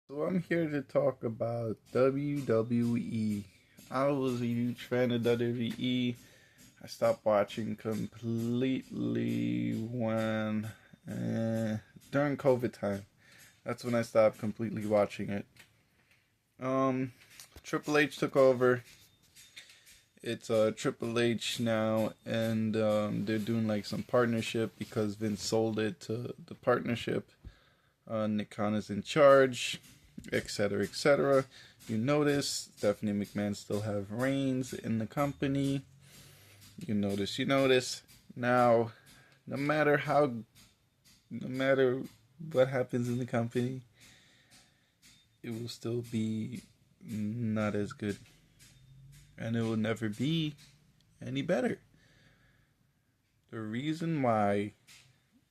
So I'm here to talk about WWE. I was a huge fan of WWE. I stopped watching completely when during COVID time. That's when I stopped completely watching it. Um, Triple H took over. It's Triple H now, and they're doing like some partnership because Vince sold it to the partnership. Nick Khan is in charge, etc., etc. You notice Stephanie McMahon still have reigns in the company. You notice. Now, no matter how, no matter what happens in the company, it will still be not as good, and it will never be any better. The reason why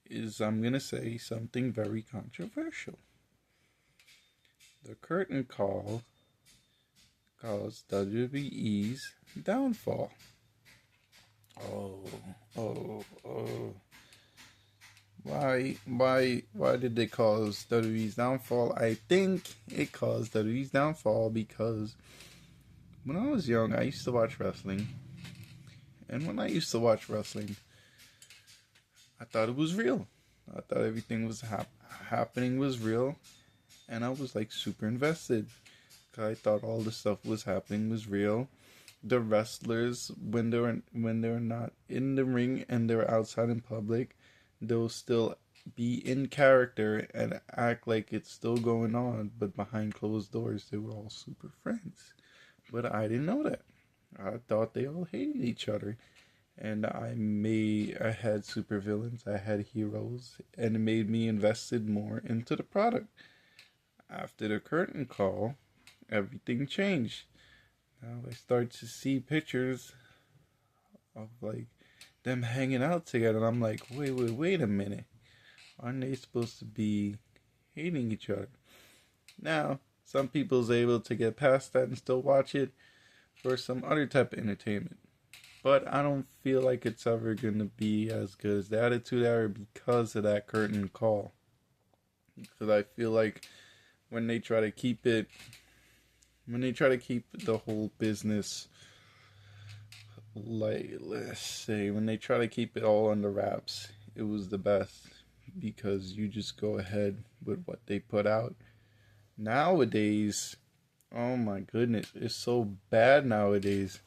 is I'm gonna say something very controversial. The curtain call caused WWE's downfall. Oh, oh. Why did they cause WWE's downfall? I think it caused WWE's downfall because when I was young, I used to watch wrestling. And when I used to watch wrestling, I thought it was real. I thought everything was happening was real. And I was like super invested. Cause I thought all the stuff was happening was real. The wrestlers, when they're not in the ring and they're outside in public, they'll still be in character and act like it's still going on, but behind closed doors they were all super friends. But I didn't know that. I thought they all hated each other. And I had super villains, I had heroes, and it made me invested more into the product. After the curtain call, everything changed. Now I start to see pictures of like them hanging out together. And I'm like, wait a minute. Aren't they supposed to be hating each other? Now, some people's able to get past that and still watch it for some other type of entertainment. But I don't feel like it's ever going to be as good as the Attitude Era because of that curtain call. Because I feel like when they try to keep it, when they try to keep the whole business, like, let's say, when they try to keep it all under wraps, it was the best because you just go ahead with what they put out. Nowadays, oh my goodness, it's so bad nowadays.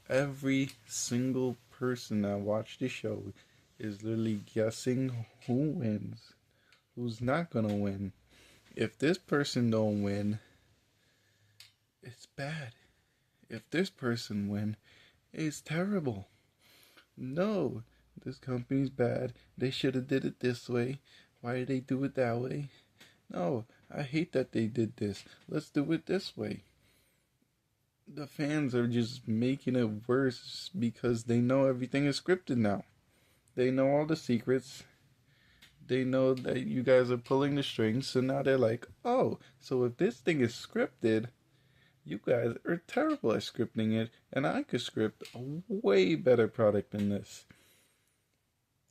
Every single person that watched the show is literally guessing who wins, who's not gonna win. If this person don't win, it's bad. If this person win, it's terrible. No, this company's bad. They should have did it this way. Why did they do it that way? No, I hate that they did this. Let's do it this way. The fans are just making it worse because they know everything is scripted now. They know all the secrets. They know that you guys are pulling the strings. So now they're like, oh, so if this thing is scripted, you guys are terrible at scripting it, and I could script a way better product than this.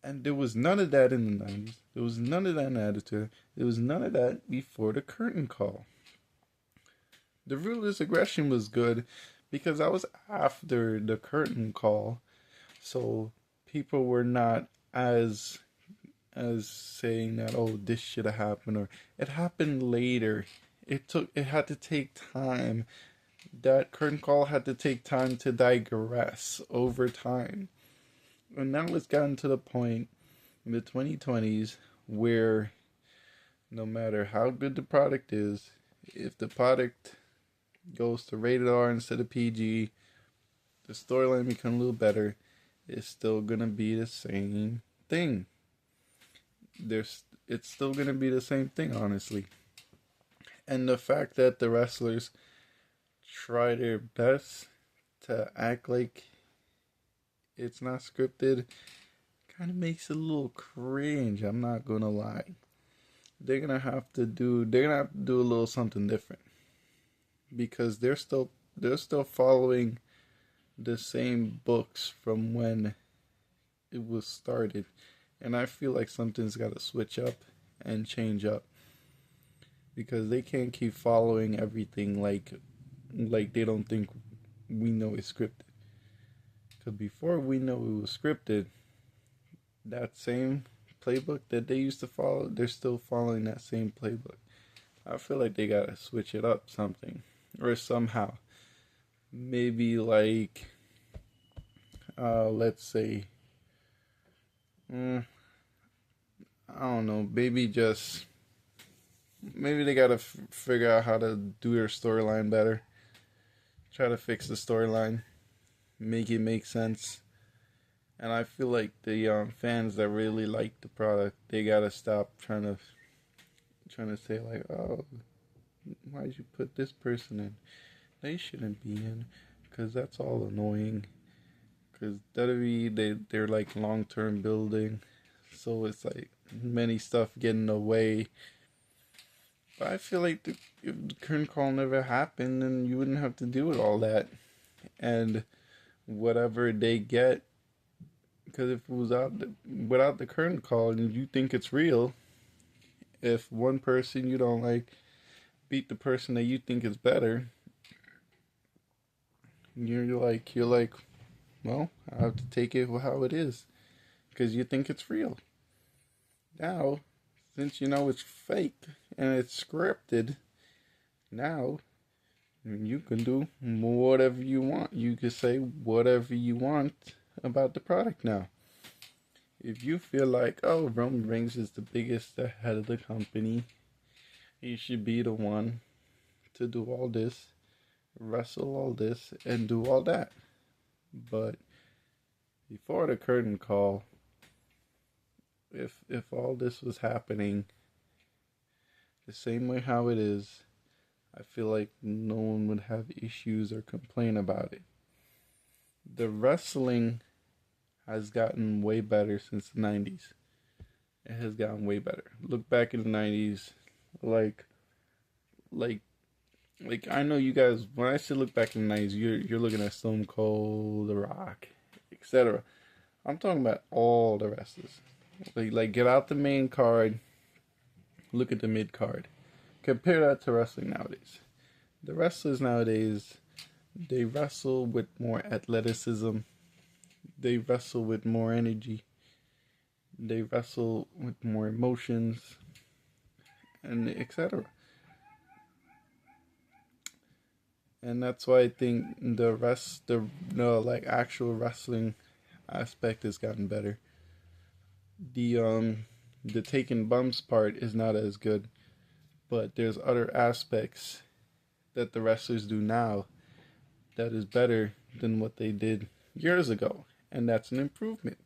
And there was none of that in the 90s. There was none of that in Attitude. There was none of that before the curtain call. The Ruthless Aggression was good because that was after the curtain call. So people were not as saying that, oh, this should have happened, or it happened later. It had to take time. That curtain call had to take time to digress over time. And now it's gotten to the point in the 2020s where no matter how good the product is, if the product goes to rated R instead of PG, the storyline becomes a little better, it's still gonna be the same thing. It's still gonna be the same thing, honestly. And the fact that the wrestlers try their best to act like it's not scripted kind of makes it a little cringe. I'm not gonna lie. They're gonna have to do a little something different because they're still following the same books from when it was started, and I feel like something's got to switch up and change up because they can't keep following everything like they don't think we know it's scripted. Because before we know it was scripted, that same playbook that they used to follow, they're still following that same playbook. I feel like they gotta switch it up something or somehow. Maybe like, let's say, I don't know. Maybe they gotta figure out how to do their storyline better. Try to fix the storyline, make it make sense. And I feel like the fans that really like the product, they gotta stop trying to say like, oh, why'd you put this person in? They shouldn't be in, because that's all annoying. Because they're like long term building, so it's like many stuff getting away. But I feel like if the current call never happened, then you wouldn't have to deal with all that. And whatever they get, because if it was without the current call and you think it's real, if one person you don't like beat the person that you think is better, you're like, well, I have to take it how it is, because you think it's real. Now, since you know it's fake and it's scripted, now you can do whatever you want. You can say whatever you want about the product now. If you feel like, oh, Roman Reigns is the biggest head of the company, he should be the one to do all this, wrestle all this, and do all that. But before the curtain call, if all this was happening the same way how it is, I feel like no one would have issues or complain about it. The wrestling has gotten way better since the 90s. It has gotten way better. Look back in the 90s, like I know you guys, when I say look back in the 90s, you're looking at Stone Cold, The Rock, etc. I'm talking about all the wrestlers. Like get out the main card, look at the mid card. Compare that to wrestling nowadays. The wrestlers nowadays, they wrestle with more athleticism. They wrestle with more energy. They wrestle with more emotions, and etc. And that's why I think the actual wrestling aspect has gotten better. The taking bumps part is not as good, but there's other aspects that the wrestlers do now that is better than what they did years ago, and that's an improvement.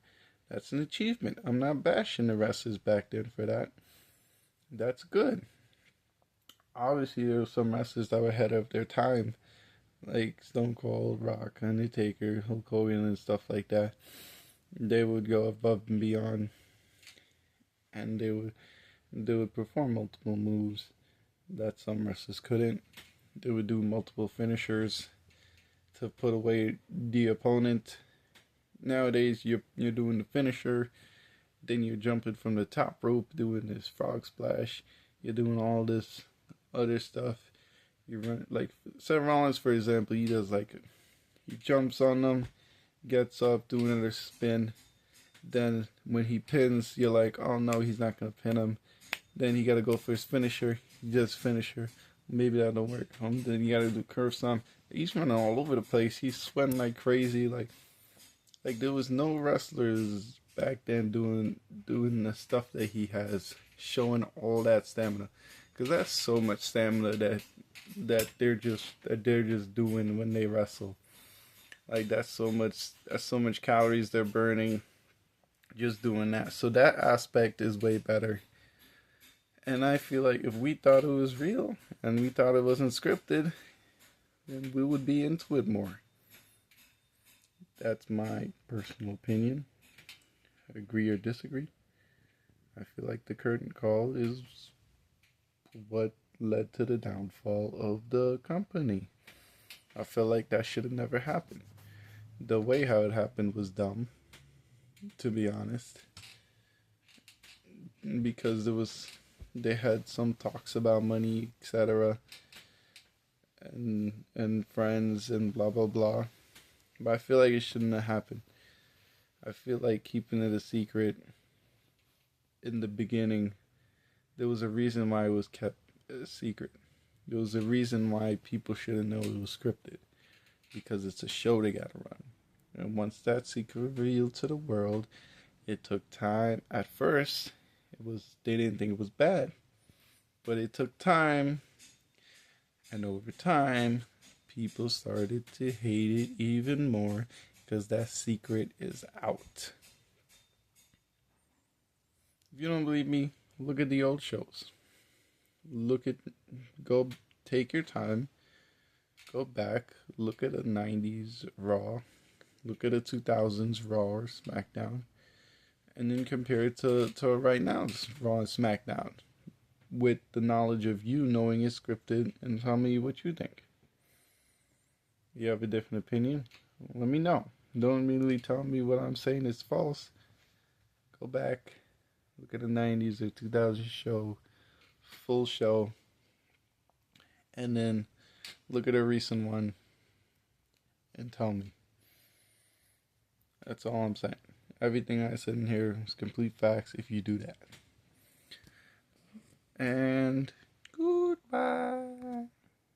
That's an achievement. I'm not bashing the wrestlers back then for that. That's good. Obviously, there were some wrestlers that were ahead of their time, like Stone Cold, Rock, Undertaker, Hulk Hogan, and stuff like that. They would go above and beyond, and they would perform multiple moves that some wrestlers couldn't. They would do multiple finishers to put away the opponent. Nowadays, you're doing the finisher, then you're jumping from the top rope, doing this frog splash. You're doing all this other stuff. You run like Seth Rollins, for example. He does he jumps on them, gets up, do another spin. Then when he pins, you're like, oh no, he's not gonna pin him. Then you gotta go for his finisher. He does finisher. Maybe that don't work. Then you gotta do curve stomp. He's running all over the place. He's sweating like crazy. Like there was no wrestlers back then doing the stuff that he has, showing all that stamina. Because that's so much stamina that they're just doing when they wrestle. Like that's so much calories they're burning just doing that. So that aspect is way better. And I feel like if we thought it was real and we thought it wasn't scripted, then we would be into it more. That's my personal opinion. Agree or disagree? I feel like the curtain call is what led to the downfall of the company. I feel like that should have never happened. The way how it happened was dumb, to be honest. Because they had some talks about money, etc., and friends and blah blah blah. But I feel like it shouldn't have happened. I feel like keeping it a secret in the beginning, there was a reason why it was kept a secret. There was a reason why people shouldn't know it was scripted. Because it's a show they gotta run. And once that secret revealed to the world, it took time. At first, they didn't think it was bad. But it took time. And over time, people started to hate it even more because that secret is out. If you don't believe me, look at the old shows. Go take your time. Go back, look at a 90s Raw, look at a 2000s Raw or SmackDown, and then compare it to right now's Raw and SmackDown with the knowledge of you knowing it's scripted, and tell me what you think. You have a different opinion? Let me know. Don't immediately tell me what I'm saying is false. Go back, look at the 90s or 2000s show, full show, and then look at a recent one and tell me. That's all I'm saying. Everything I said in here is complete facts if you do that. And goodbye.